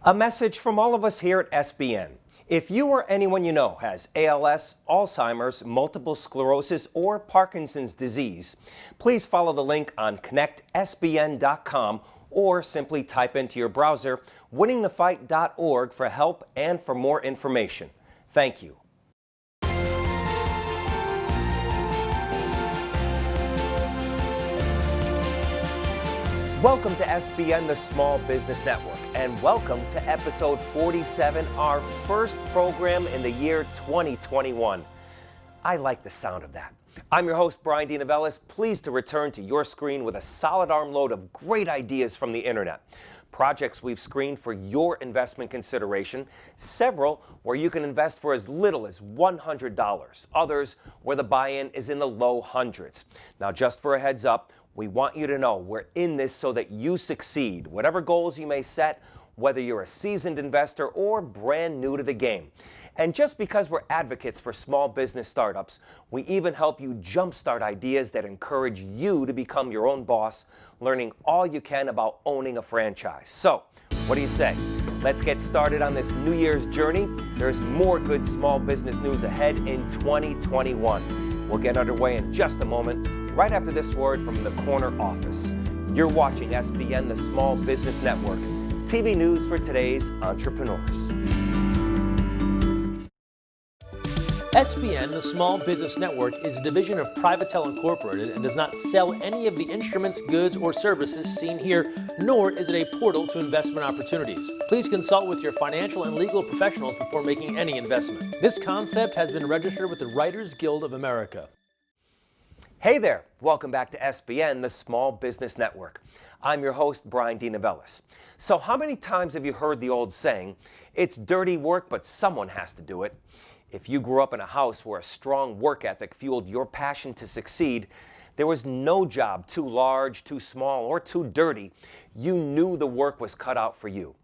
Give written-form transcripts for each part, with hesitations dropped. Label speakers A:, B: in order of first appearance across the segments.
A: A message from all of us here at SBN. If you or anyone you know has ALS, Alzheimer's, multiple sclerosis, or Parkinson's disease, please follow the link on SBN.gov or simply type into your browser winningthefight.org for help and for more information. Thank you. Welcome to SBN, the Small Business Network, and welcome to episode 47, our first program in the year 2021. I like the sound of that. I'm your host, Brian DeNovellis, pleased to return to your screen with a solid armload of great ideas from the internet. Projects we've screened for your investment consideration, several where you can invest for as little as $100, others where the buy-in is in the low hundreds. Now, just for a heads up, we want you to know we're in this so that you succeed, whatever goals you may set, whether you're a seasoned investor or brand new to the game. And just because we're advocates for small business startups, we even help you jumpstart ideas that encourage you to become your own boss, learning all you can about owning a franchise. So, what do you say? Let's get started on this New Year's journey. There's more good small business news ahead in 2021. We'll get underway in just a moment, right after this word from the corner office. You're watching SBN, the Small Business Network, TV news for today's entrepreneurs.
B: SBN, the Small Business Network, is a division of Privatel Incorporated and does not sell any of the instruments, goods, or services seen here, nor is it a portal to investment opportunities. Please consult with your financial and legal professionals before making any investment. This concept has been registered with the Writers Guild of America.
A: Hey there, welcome back to SBN, the Small Business Network. I'm your host, Brian DeNovellis. So how many times have you heard the old saying, it's dirty work, but someone has to do it? If you grew up in a house where a strong work ethic fueled your passion to succeed, there was no job too large, too small, or too dirty. You knew the work was cut out for you.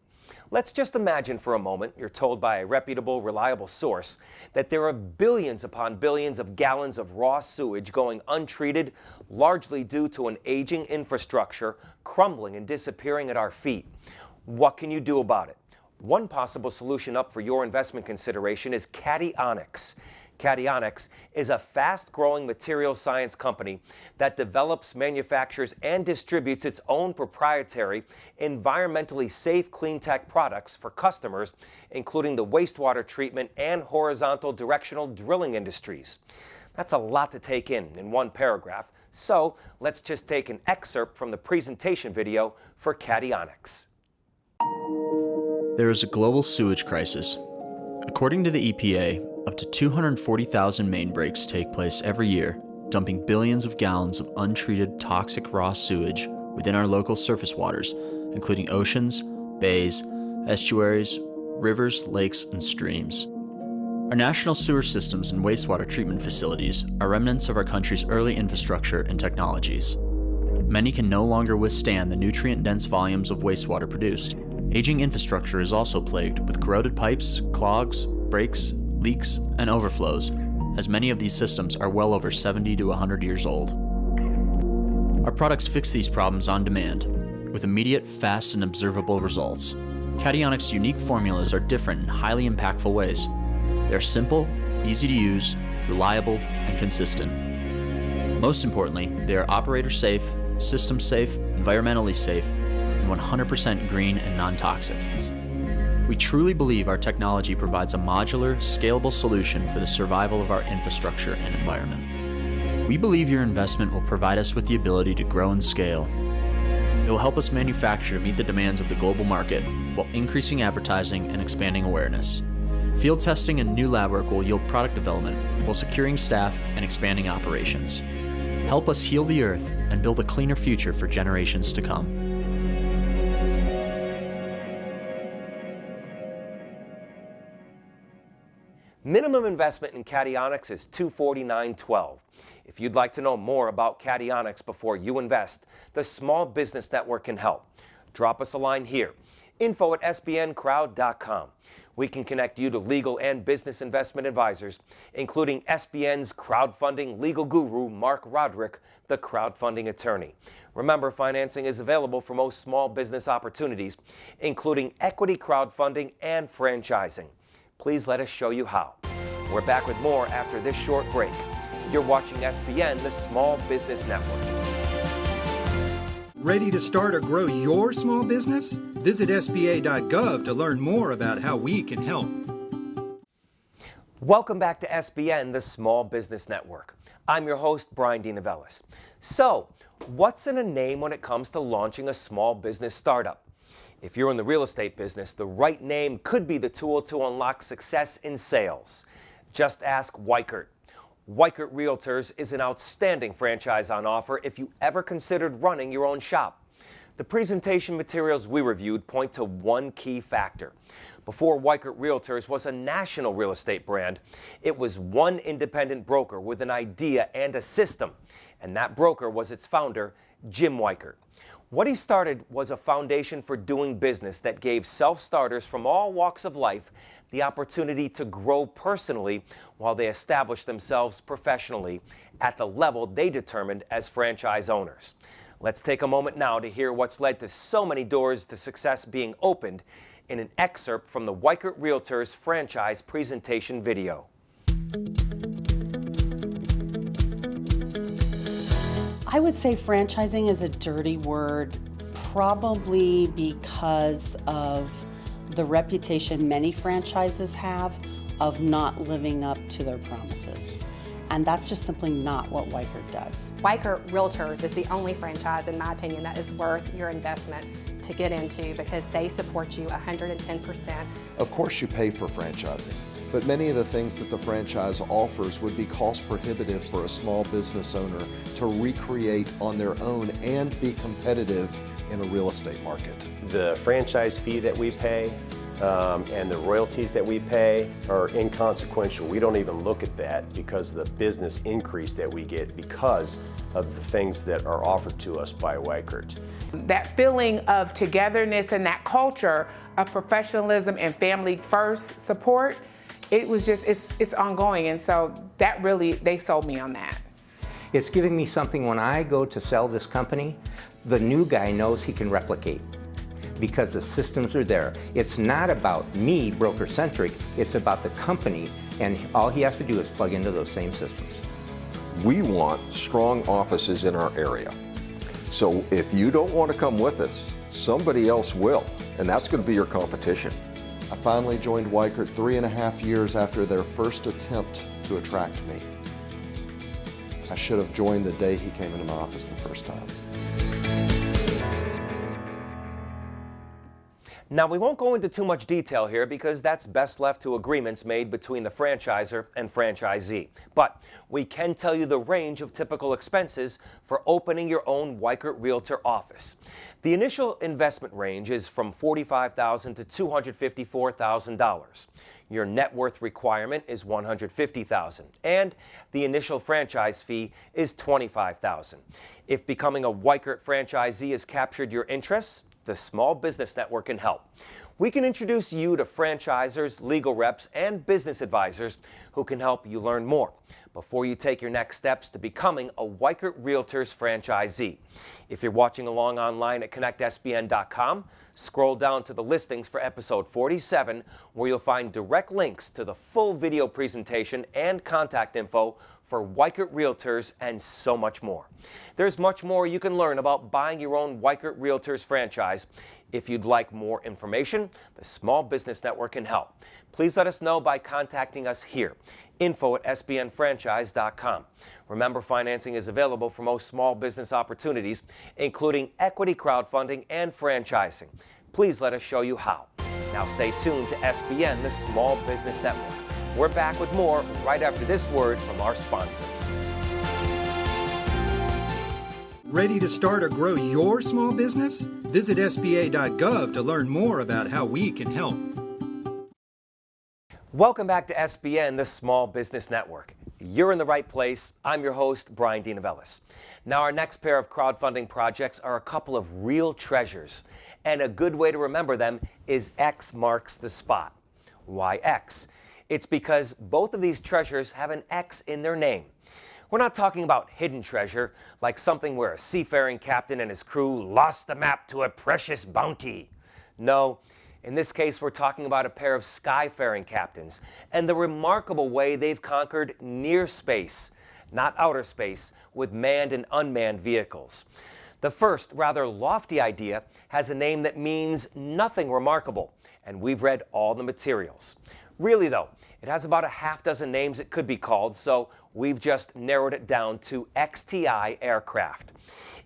A: Let's just imagine for a moment you're told by a reputable, reliable source that there are billions upon billions of gallons of raw sewage going untreated, largely due to an aging infrastructure crumbling and disappearing at our feet. What can you do about it? One possible solution up for your investment consideration is Kationx. Kationx is a fast-growing materials science company that develops, manufactures, and distributes its own proprietary, environmentally safe clean tech products for customers, including the wastewater treatment and horizontal directional drilling industries. That's a lot to take in one paragraph, so let's just take an excerpt from the presentation video for Kationx.
C: There is a global sewage crisis. According to the EPA, up to 240,000 main breaks take place every year, dumping billions of gallons of untreated toxic raw sewage within our local surface waters, including oceans, bays, estuaries, rivers, lakes, and streams. Our national sewer systems and wastewater treatment facilities are remnants of our country's early infrastructure and technologies. Many can no longer withstand the nutrient-dense volumes of wastewater produced. Aging infrastructure is also plagued with corroded pipes, clogs, breaks, leaks, and overflows, as many of these systems are well over 70 to 100 years old. Our products fix these problems on demand, with immediate, fast, and observable results. Kationx's unique formulas are different in highly impactful ways. They're simple, easy to use, reliable, and consistent. Most importantly, they are operator safe, system safe, environmentally safe, and 100% green and non-toxic. We truly believe our technology provides a modular, scalable solution for the survival of our infrastructure and environment. We believe your investment will provide us with the ability to grow and scale. It will help us manufacture to meet the demands of the global market while increasing advertising and expanding awareness. Field testing and new lab work will yield product development while securing staff and expanding operations. Help us heal the earth and build a cleaner future for generations to come.
A: Minimum investment in Kationx is $249.12. If you'd like to know more about Kationx before you invest, the Small Business Network can help. Drop us a line here. info@sbncrowd.com. We can connect you to legal and business investment advisors, including SBN's crowdfunding legal guru, Mark Roderick, the crowdfunding attorney. Remember, financing is available for most small business opportunities, including equity crowdfunding and franchising. Please let us show you how. We're back with more after this short break. You're watching SBN, the Small Business Network.
D: Ready to start or grow your small business? Visit SBA.gov to learn more about how we can help.
A: Welcome back to SBN, the Small Business Network. I'm your host, Brian DeNovellis. So, what's in a name when it comes to launching a small business startup? If you're in the real estate business, the right name could be the tool to unlock success in sales. Just ask Weichert. Weichert Realtors is an outstanding franchise on offer if you ever considered running your own shop. The presentation materials we reviewed point to one key factor. Before Weichert Realtors was a national real estate brand, it was one independent broker with an idea and a system, and that broker was its founder, Jim Weichert. What he started was a foundation for doing business that gave self-starters from all walks of life the opportunity to grow personally while they established themselves professionally at the level they determined as franchise owners. Let's take a moment now to hear what's led to so many doors to success being opened in an excerpt from the Weichert Realtors franchise presentation video.
E: I would say franchising is a dirty word, probably because of the reputation many franchises have of not living up to their promises. And that's just simply not what Weichert does.
F: Weichert Realtors is the only franchise, in my opinion, that is worth your investment to get into because they support you 110%.
G: Of course you pay for franchising, but many of the things that the franchise offers would be cost prohibitive for a small business owner to recreate on their own and be competitive in a real estate market.
H: The franchise fee that we pay and the royalties that we pay are inconsequential. We don't even look at that because of the business increase that we get because of the things that are offered to us by Weichert.
I: That feeling of togetherness and that culture of professionalism and family first support, it was just, it's ongoing. And so that really, they sold me on that.
J: It's giving me something when I go to sell this company, the new guy knows he can replicate because the systems are there. It's not about me, broker-centric, it's about the company, and all he has to do is plug into those same systems.
K: We want strong offices in our area. So if you don't want to come with us, somebody else will, and that's going to be your competition.
G: I finally joined Weichert 3.5 years after their first attempt to attract me. I should have joined the day he came into my office the first time.
A: Now, we won't go into too much detail here because that's best left to agreements made between the franchisor and franchisee. But we can tell you the range of typical expenses for opening your own Weichert Realtor office. The initial investment range is from $45,000 to $254,000. Your net worth requirement is $150,000, and the initial franchise fee is $25,000. If becoming a Weichert franchisee has captured your interests, the Small Business Network can help. We can introduce you to franchisors, legal reps, and business advisors who can help you learn more before you take your next steps to becoming a Weichert Realtors franchisee. If you're watching along online at connectsbn.com, scroll down to the listings for episode 47, where you'll find direct links to the full video presentation and contact info for Weichert Realtors and so much more. There's much more you can learn about buying your own Weichert Realtors franchise. If you'd like more information, the Small Business Network can help. Please let us know by contacting us here, info@sbnfranchise.com. Remember, financing is available for most small business opportunities, including equity crowdfunding and franchising. Please let us show you how. Now stay tuned to SBN, the Small Business Network. We're back with more right after this word from our sponsors.
D: Ready to start or grow your small business? Visit SBA.gov to learn more about how we can help.
A: Welcome back to SBN, the Small Business Network. You're in the right place. I'm your host, Brian DeNovellis. Now, our next pair of crowdfunding projects are a couple of real treasures. And a good way to remember them is X marks the spot. Why X? It's because both of these treasures have an X in their name. We're not talking about hidden treasure, like something where a seafaring captain and his crew lost the map to a precious bounty. No, in this case, we're talking about a pair of skyfaring captains and the remarkable way they've conquered near space, not outer space, with manned and unmanned vehicles. The first, rather lofty idea has a name that means nothing remarkable, and we've read all the materials. Really though, it has about a half dozen names it could be called, so we've just narrowed it down to XTI Aircraft.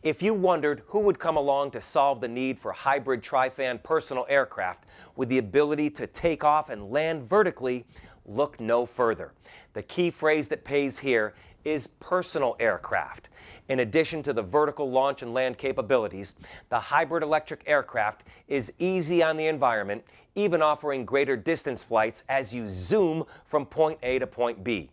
A: If you wondered who would come along to solve the need for hybrid tri-fan personal aircraft with the ability to take off and land vertically, look no further. The key phrase that pays here is personal aircraft. In addition to the vertical launch and land capabilities, the hybrid electric aircraft is easy on the environment, even offering greater distance flights as you zoom from point A to point B.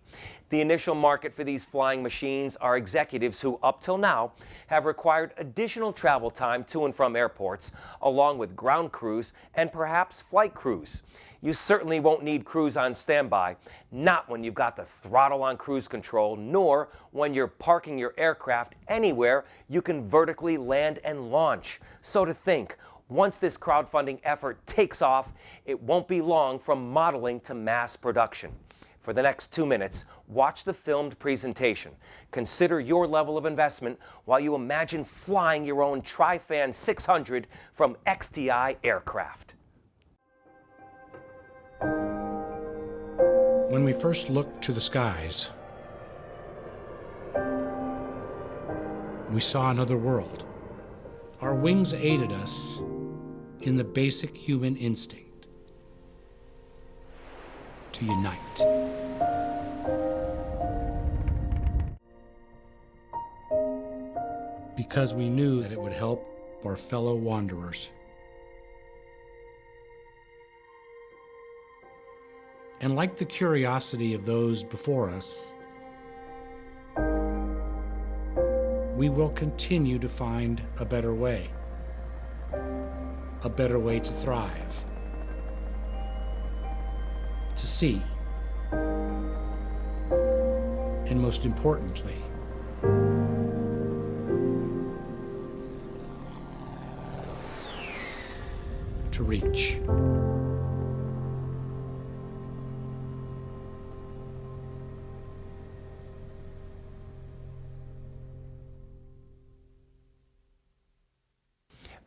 A: The initial market for these flying machines are executives who, up till now, have required additional travel time to and from airports, along with ground crews and perhaps flight crews. You certainly won't need crews on standby, not when you've got the throttle on cruise control, nor when you're parking your aircraft anywhere you can vertically land and launch. So to think, once this crowdfunding effort takes off, it won't be long from modeling to mass production. For the next 2 minutes, watch the filmed presentation. Consider your level of investment while you imagine flying your own Tri-Fan 600 from XTI Aircraft.
L: When we first looked to the skies, we saw another world. Our wings aided us in the basic human instinct to unite. Because we knew that it would help our fellow wanderers. And like the curiosity of those before us, we will continue to find a better way to thrive, to see, and most importantly, to reach.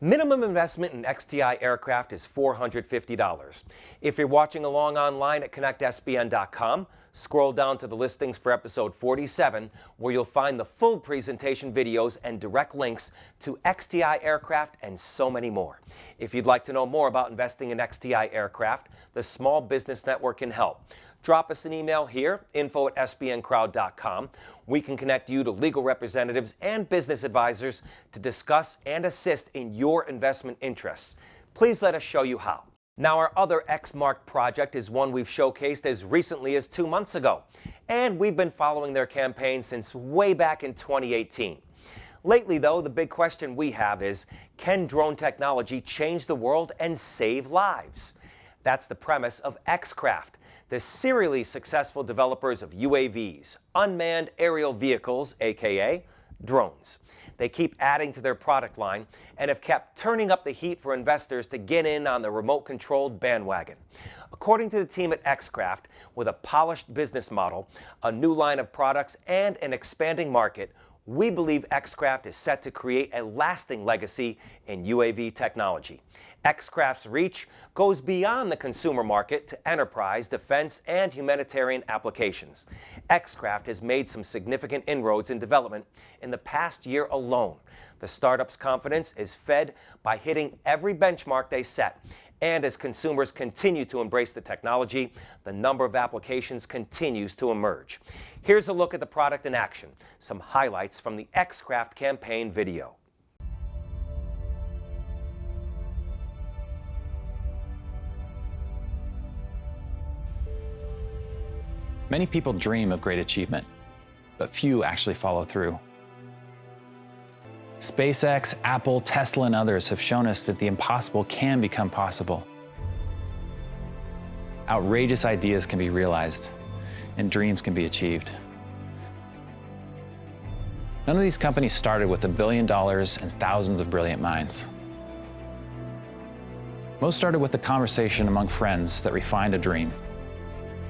A: Minimum investment in XTI Aircraft is $450. If you're watching along online at SBN.gov, scroll down to the listings for episode 47, where you'll find the full presentation videos and direct links to XTI Aircraft and so many more. If you'd like to know more about investing in XTI Aircraft, the Small Business Network can help. Drop us an email here, info@SBNcrowd.com. We can connect you to legal representatives and business advisors to discuss and assist in your investment interests. Please let us show you how. Now, our other X-Marked project is one we've showcased as recently as 2 months ago, and we've been following their campaign since way back in 2018. Lately, though, the big question we have is, can drone technology change the world and save lives? That's the premise of XCraft, the serially successful developers of UAVs, unmanned aerial vehicles, aka drones. They keep adding to their product line and have kept turning up the heat for investors to get in on the remote-controlled bandwagon. According to the team at XCraft, with a polished business model, a new line of products, and an expanding market, we believe XCraft is set to create a lasting legacy in UAV technology. XCraft's reach goes beyond the consumer market to enterprise, defense, and humanitarian applications. XCraft has made some significant inroads in development in the past year alone. The startup's confidence is fed by hitting every benchmark they set. And as consumers continue to embrace the technology, the number of applications continues to emerge. Here's a look at the product in action, some highlights from the XCraft campaign video.
M: Many people dream of great achievement, but few actually follow through. SpaceX, Apple, Tesla, and others have shown us that the impossible can become possible. Outrageous ideas can be realized, and dreams can be achieved. None of these companies started with $1 billion and thousands of brilliant minds. Most started with a conversation among friends that refined a dream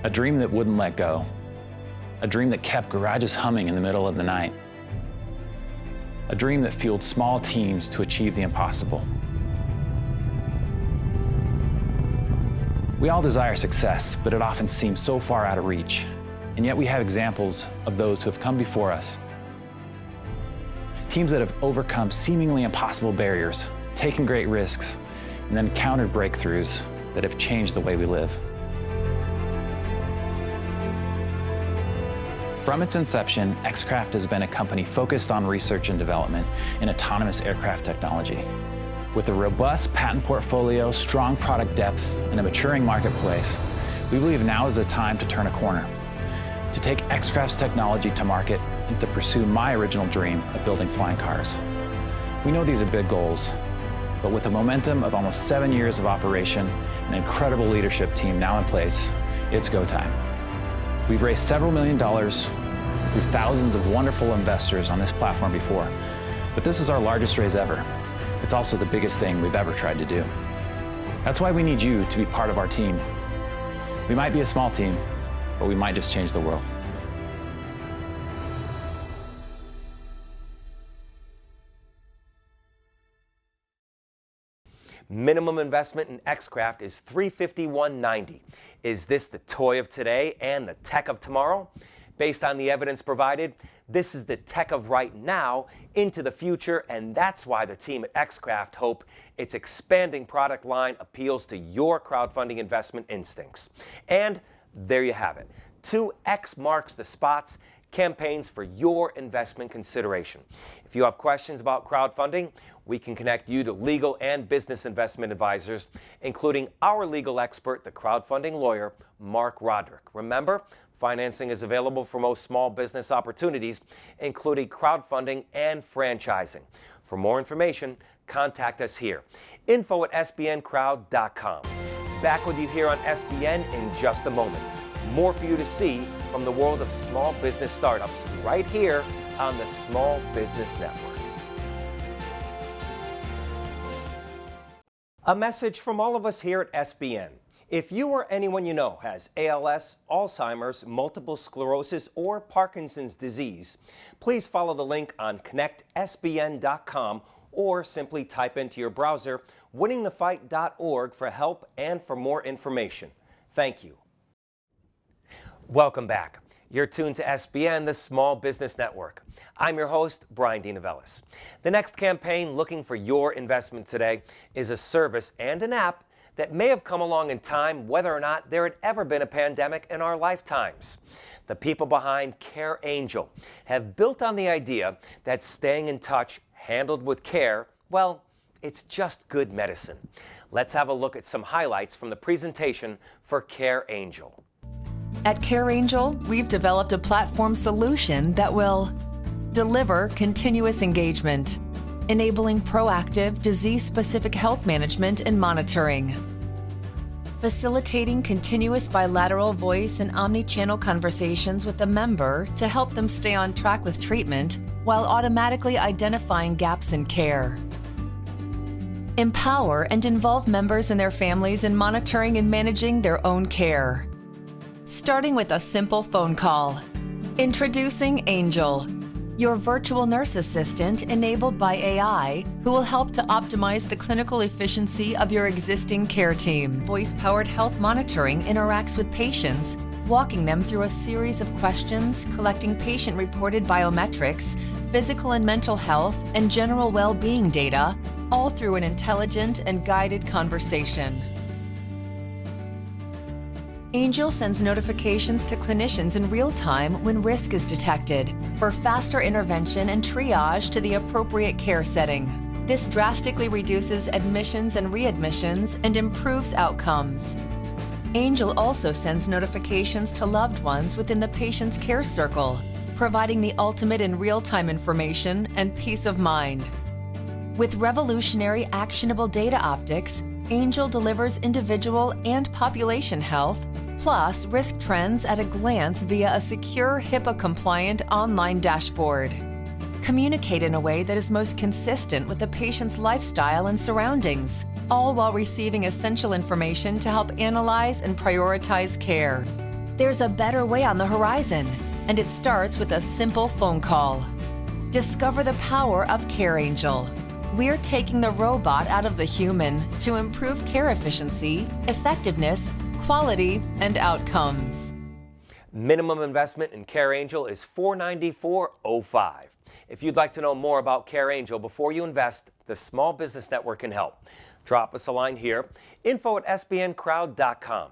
M: that wouldn't let go, a dream that kept garages humming in the middle of the night, a dream that fueled small teams to achieve the impossible. We all desire success, but it often seems so far out of reach, and yet we have examples of those who have come before us. Teams that have overcome seemingly impossible barriers, taken great risks, and then encountered breakthroughs that have changed the way we live. From its inception, XCraft has been a company focused on research and development in autonomous aircraft technology. With a robust patent portfolio, strong product depth, and a maturing marketplace, we believe now is the time to turn a corner, to take XCraft's technology to market and to pursue my original dream of building flying cars. We know these are big goals, but with the momentum of almost 7 years of operation and an incredible leadership team now in place, it's go time. We've raised several $1 million through thousands of wonderful investors on this platform before, but this is our largest raise ever. It's also the biggest thing we've ever tried to do. That's why we need you to be part of our team. We might be a small team, but we might just change the world.
A: Minimum investment in XCraft is $351.90. Is this the toy of today and the tech of tomorrow? Based on the evidence provided, this is the tech of right now into the future, and that's why the team at XCraft hope its expanding product line appeals to your crowdfunding investment instincts. And there you have it. 2X marks the spots, campaigns for your investment consideration. If you have questions about crowdfunding, we can connect you to legal and business investment advisors, including our legal expert, the crowdfunding lawyer, Mark Roderick. Remember, financing is available for most small business opportunities, including crowdfunding and franchising. For more information, contact us here. info@SBN.com. Back with you here on SBN in just a moment. More for you to see from the world of small business startups right here on the Small Business Network. A message from all of us here at SBN. If you or anyone you know has ALS, Alzheimer's, multiple sclerosis, or Parkinson's disease, please follow the link on connectsbn.com or simply type into your browser winningthefight.org for help and for more information. Thank you. Welcome back. You're tuned to SBN, the Small Business Network. I'm your host, Brian DeNovellis. The next campaign looking for your investment today is a service and an app that may have come along in time whether or not there had ever been a pandemic in our lifetimes. The people behind Care Angel have built on the idea that staying in touch, handled with care, well, it's just good medicine. Let's have a look at some highlights from the presentation for Care Angel.
N: At Care Angel, we've developed a platform solution that will deliver continuous engagement, enabling proactive, disease-specific health management and monitoring, facilitating continuous bilateral voice and omni-channel conversations with the member to help them stay on track with treatment while automatically identifying gaps in care. Empower and involve members and their families in monitoring and managing their own care. Starting with a simple phone call. Introducing Angel, your virtual nurse assistant enabled by AI who will help to optimize the clinical efficiency of your existing care team. Voice-powered health monitoring interacts with patients, walking them through a series of questions, collecting patient-reported biometrics, physical and mental health, and general well-being data, all through an intelligent and guided conversation. Angel sends notifications to clinicians in real time when risk is detected for faster intervention and triage to the appropriate care setting. This drastically reduces admissions and readmissions and improves outcomes. Angel also sends notifications to loved ones within the patient's care circle, providing the ultimate in real-time information and peace of mind. With revolutionary actionable data optics, Angel delivers individual and population health, plus risk trends at a glance via a secure HIPAA-compliant online dashboard. Communicate in a way that is most consistent with the patient's lifestyle and surroundings, all while receiving essential information to help analyze and prioritize care. There's a better way on the horizon, and it starts with a simple phone call. Discover the power of CareAngel. We're taking the robot out of the human to improve care efficiency, effectiveness, quality, and outcomes.
A: Minimum investment in CareAngel is $494.05. If you'd like to know more about CareAngel before you invest, the Small Business Network can help. Drop us a line here, info@SBN.com.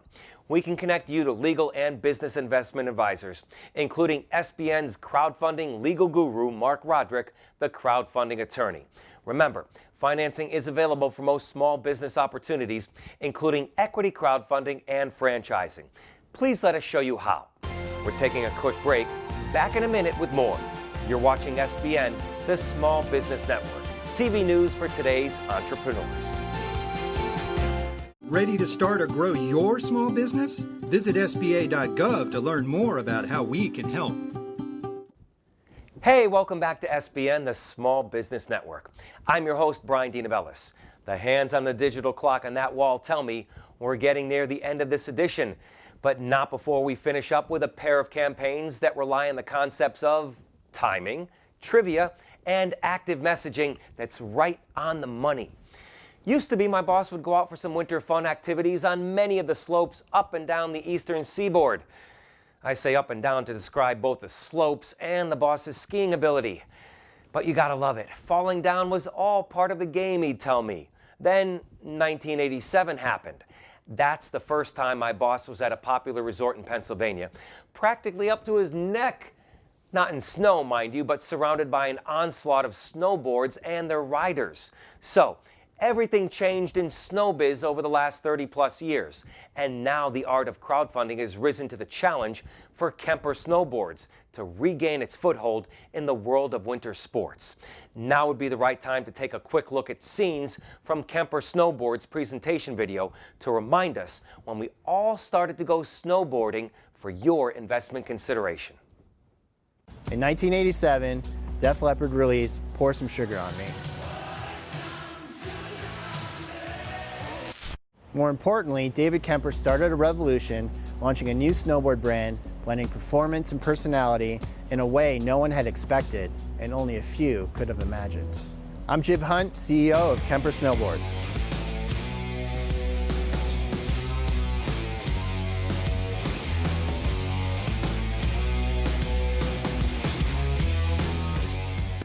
A: We can connect you to legal and business investment advisors, including SBN's crowdfunding legal guru, Mark Roderick, the crowdfunding attorney. Remember, financing is available for most small business opportunities, including equity crowdfunding and franchising. Please let us show you how. We're taking a quick break. Back in a minute with more. You're watching SBN, the Small Business Network. TV news for today's entrepreneurs.
D: Ready to start or grow your small business? Visit SBA.gov to learn more about how we can help.
A: Hey, welcome back to SBN, the Small Business Network. I'm your host, Brian DiNovellis. The hands on the digital clock on that wall tell me we're getting near the end of this edition, but not before we finish up with a pair of campaigns that rely on the concepts of timing, trivia, and active messaging that's right on the money. Used to be my boss would go out for some winter fun activities on many of the slopes up and down the eastern seaboard. I say up and down to describe both the slopes and the boss's skiing ability. But you gotta love it. Falling down was all part of the game, he'd tell me. Then 1987 happened. That's the first time my boss was at a popular resort in Pennsylvania, practically up to his neck. Not in snow, mind you, but surrounded by an onslaught of snowboards and their riders. So, everything changed in snowbiz over the last 30-plus years, and now the art of crowdfunding has risen to the challenge for Kemper Snowboards to regain its foothold in the world of winter sports. Now would be the right time to take a quick look at scenes from Kemper Snowboards' presentation video to remind us when we all started to go snowboarding for your investment consideration.
O: In 1987, Def Leppard released Pour Some Sugar on Me. More importantly, David Kemper started a revolution, launching a new snowboard brand, blending performance and personality in a way no one had expected and only a few could have imagined. I'm Jib Hunt, CEO of Kemper Snowboards.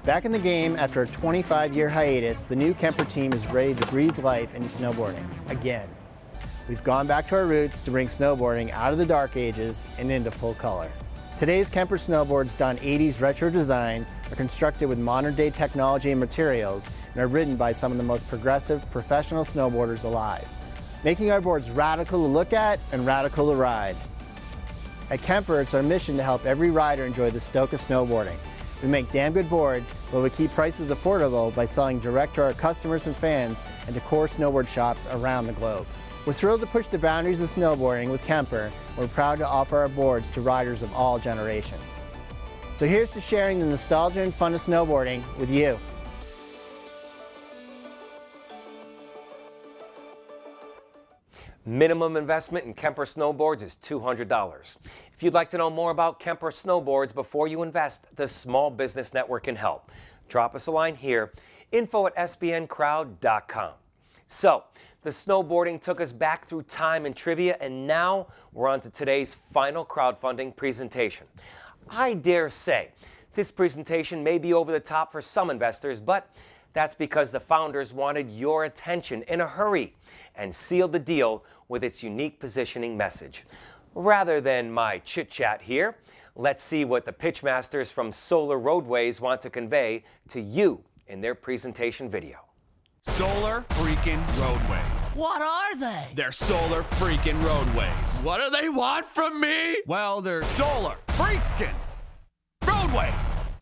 O: Back in the game after a 25-year hiatus, the new Kemper team is ready to breathe life into snowboarding again. We've gone back to our roots to bring snowboarding out of the dark ages and into full color. Today's Kemper snowboards don 80s retro design, are constructed with modern-day technology and materials, and are ridden by some of the most progressive professional snowboarders alive, making our boards radical to look at and radical to ride. At Kemper, it's our mission to help every rider enjoy the stoke of snowboarding. We make damn good boards, but we keep prices affordable by selling direct to our customers and fans and to core snowboard shops around the globe. We're thrilled to push the boundaries of snowboarding with Kemper. We're proud to offer our boards to riders of all generations. So here's to sharing the nostalgia and fun of snowboarding with you.
A: Minimum investment in Kemper Snowboards is $200. If you'd like to know more about Kemper Snowboards before you invest, the Small Business Network can help. Drop us a line here, info@SBNcrowd.com. So, the snowboarding took us back through time and trivia, and now we're on to today's final crowdfunding presentation. I dare say this presentation may be over the top for some investors, but that's because the founders wanted your attention in a hurry and sealed the deal with its unique positioning message. Rather than my chit-chat here, let's see what the pitchmasters from Solar Roadways want to convey to you in their presentation video.
P: Solar freaking roadways.
Q: What are they?
P: They're solar freaking roadways.
Q: What do they want from me?
P: Well, they're solar freaking roadways.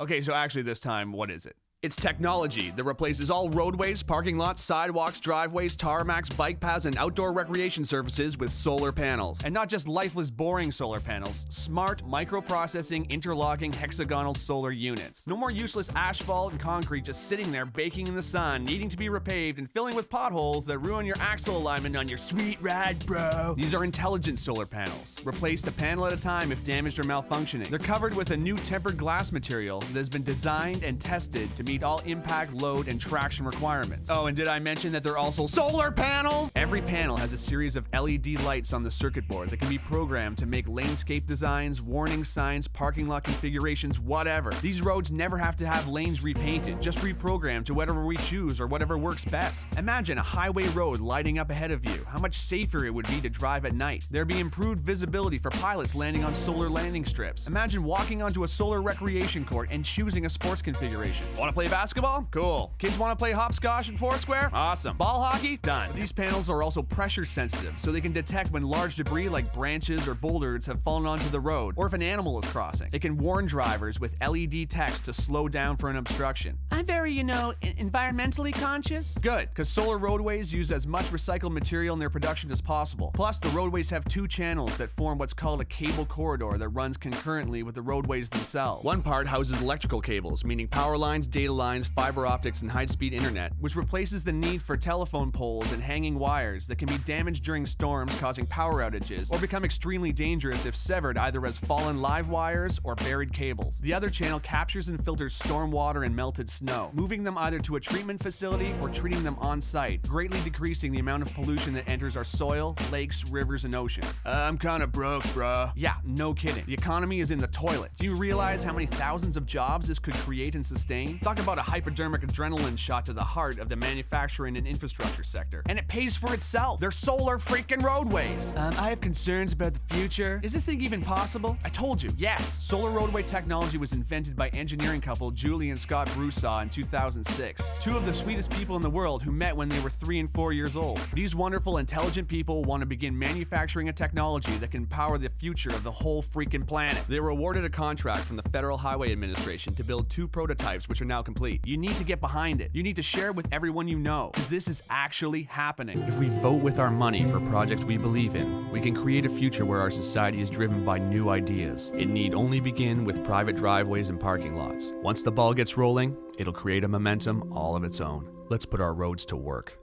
P: Okay, so actually this time, what is it? It's technology that replaces all roadways, parking lots, sidewalks, driveways, tarmacs, bike paths, and outdoor recreation surfaces with solar panels. And not just lifeless, boring solar panels, smart, microprocessing, interlocking, hexagonal solar units. No more useless asphalt and concrete just sitting there baking in the sun, needing to be repaved and filling with potholes that ruin your axle alignment on your sweet ride, bro. These are intelligent solar panels. Replace a panel at a time if damaged or malfunctioning. They're covered with a new tempered glass material that has been designed and tested to meet all impact, load, and traction requirements. Oh, and did I mention that they're also solar panels? Every panel has a series of LED lights on the circuit board that can be programmed to make landscape designs, warning signs, parking lot configurations, whatever. These roads never have to have lanes repainted, just reprogrammed to whatever we choose or whatever works best. Imagine a highway road lighting up ahead of you. How much safer it would be to drive at night. There'd be improved visibility for pilots landing on solar landing strips. Imagine walking onto a solar recreation court and choosing a sports configuration. Want to play basketball? Cool. Kids want to play hopscotch and foursquare? Awesome. Ball hockey? Done. These panels are also pressure sensitive, so they can detect when large debris like branches or boulders have fallen onto the road, or if an animal is crossing. It can warn drivers with LED text to slow down for an obstruction. I'm very, environmentally conscious. Good, because solar roadways use as much recycled material in their production as possible. Plus, the roadways have two channels that form what's called a cable corridor that runs concurrently with the roadways themselves. One part houses electrical cables, meaning power lines, data lines, fiber optics, and high-speed internet, which replaces the need for telephone poles and hanging wires that can be damaged during storms, causing power outages, or become extremely dangerous if severed either as fallen live wires or buried cables. The other channel captures and filters storm water and melted snow, moving them either to a treatment facility or treating them on-site, greatly decreasing the amount of pollution that enters our soil, lakes, rivers, and oceans. I'm kinda broke, bruh. Yeah, no kidding. The economy is in the toilet. Do you realize how many thousands of jobs this could create and sustain? Talk about a hypodermic adrenaline shot to the heart of the manufacturing and infrastructure sector. And it pays for itself. They're solar freaking roadways. I have concerns about the future. Is this thing even possible? I told you, yes. Solar roadway technology was invented by engineering couple Julie and Scott Broussard in 2006. Two of the sweetest people in the world who met when they were 3 and 4 years old. These wonderful, intelligent people want to begin manufacturing a technology that can power the future of the whole freaking planet. They were awarded a contract from the Federal Highway Administration to build 2 prototypes, which are now complete. You need to get behind it. You need to share it with everyone you know, because this is actually happening. If we vote with our money for projects we believe in, we can create a future where our society is driven by new ideas. It need only begin with private driveways and parking lots. Once the ball gets rolling, it'll create a momentum all of its own. Let's put our roads to work.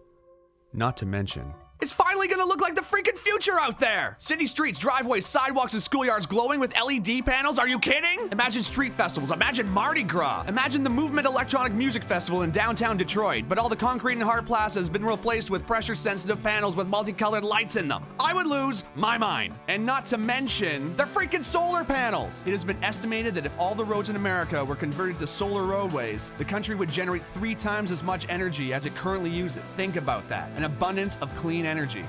P: Not to mention, it's finally gonna look like the freaking future out there! City streets, driveways, sidewalks, and schoolyards glowing with LED panels? Are you kidding? Imagine street festivals, imagine Mardi Gras, imagine the Movement Electronic Music Festival in downtown Detroit, but all the concrete in Hart Plaza has been replaced with pressure-sensitive panels with multicolored lights in them. I would lose my mind. And not to mention, they're freaking solar panels! It has been estimated that if all the roads in America were converted to solar roadways, the country would generate 3 times as much energy as it currently uses. Think about that. An abundance of clean energy.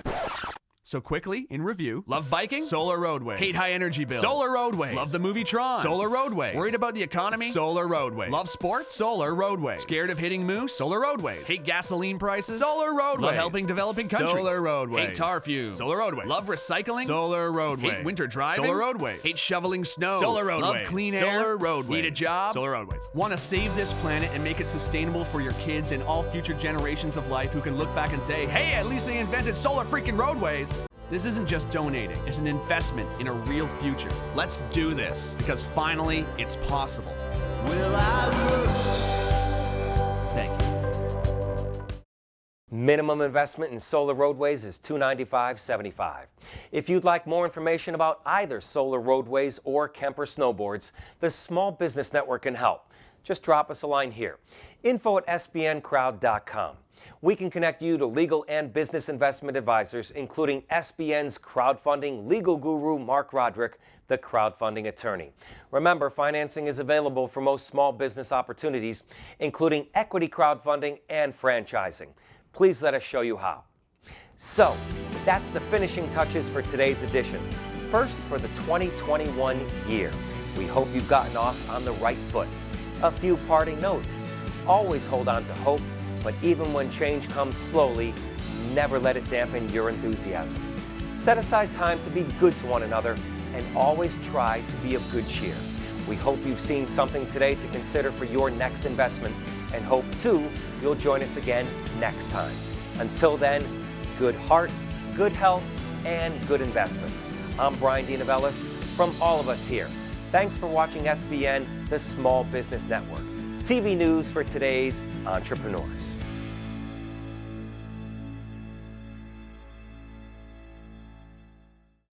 P: So quickly, in review, love biking? Solar roadways. Hate high energy bills? Solar roadways. Love the movie Tron? Solar roadways. Worried about the economy? Solar roadways. Love sports? Solar roadways. Scared of hitting moose? Solar roadways. Hate gasoline prices? Solar roadways. Love helping developing countries? Solar roadways. Hate tar fumes? Solar roadways. Love recycling? Solar roadways. Hate winter driving? Solar roadways. Hate shoveling snow? Solar roadways. Love clean air? Solar roadways. Need a job? Solar roadways. Want to save this planet and make it sustainable for your kids and all future generations of life who can look back and say, hey, at least they invented solar freaking roadways. This isn't just donating, it's an investment in a real future. Let's do this, because finally, it's possible. Will I Thank you.
A: Minimum investment in solar roadways is $295.75. If you'd like more information about either solar roadways or Kemper Snowboards, the Small Business Network can help. Just drop us a line here, info@SBN.com. We can connect you to legal and business investment advisors, including SBN's crowdfunding legal guru, Mark Roderick, the crowdfunding attorney. Remember, financing is available for most small business opportunities, including equity crowdfunding and franchising. Please let us show you how. So, that's the finishing touches for today's edition. First for the 2021 year. We hope you've gotten off on the right foot. A few parting notes. Always hold on to hope, but even when change comes slowly, never let it dampen your enthusiasm. Set aside time to be good to one another and always try to be of good cheer. We hope you've seen something today to consider for your next investment. and hope, too, you'll join us again next time. Until then, good heart, good health, and good investments. I'm Brian DeNovellis from all of us here. Thanks for watching SBN, the Small Business Network. TV news for today's entrepreneurs.